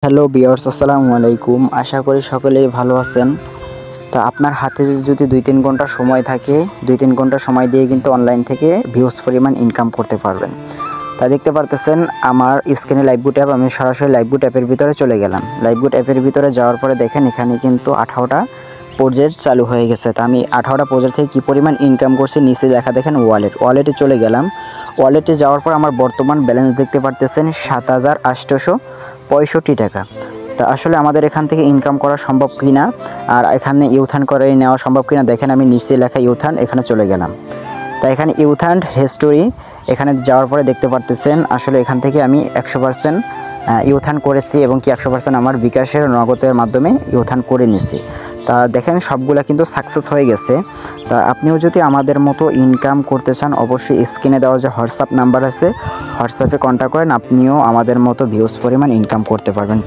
Hello viewers, আসসালামু আলাইকুম। আশা করি সকলেই ভালো আছেন। তো আপনার হাতে যদি 2-3 ঘন্টা সময় থাকে, 2-3 ঘন্টা সময় দিয়ে কিন্তু অনলাইন থেকে ভিউজ পরিমাণ ইনকাম করতে পারবেন। তা দেখতে পারতেছেন আমার স্ক্রিনে লাইভবুট অ্যাপ, আমি সরাসরি লাইভবুট অ্যাপের ভিতরে চলে গেলাম। লাইভবুট অ্যাপের ভিতরে যাওয়ার পরে দেখেন এখানে কিন্তু 18টা প্রজেক্ট চালু হয়ে গেছে। তা আমি 18টা প্রজেক্ট থেকে কী পরিমাণ ইনকাম করছি নিচে দেখেন ওয়ালেটে চলে গেলাম। ওয়ালেটে যাওয়ার পর আমার বর্তমান ব্যালেন্স দেখতে পারতেছেন 7,865 টাকা। তা আসলে আমাদের এখান থেকে ইনকাম করা সম্ভব কিনা আর এখানে ইউথান করে নেওয়া সম্ভব কিনা দেখেন, আমি নিচে লেখা ইউথান এখানে চলে গেলাম। তা এখানে ইউথান হিস্টোরি এখানে যাওয়ার পরে দেখতে পারতেছেন আসলে এখান থেকে আমি 100% ইউথান করেছি এবং কি 100% আমার বিকাশের নগদের মাধ্যমে ইউথান করে নিছি। তা দেখেন সবগুলা কিন্তু সাকসেস হয়ে গেছে। তা আপনিও যদি আমাদের মতো ইনকাম করতে চান অবশ্যই স্ক্রিনে দেওয়া যে হোয়াটসঅ্যাপ নাম্বার আছে হোয়াটসঅ্যাপে কন্ট্যাক্ট করেন, আপনিও আমাদের মতো ভিউজ পরিমাণ ইনকাম করতে পারবেন।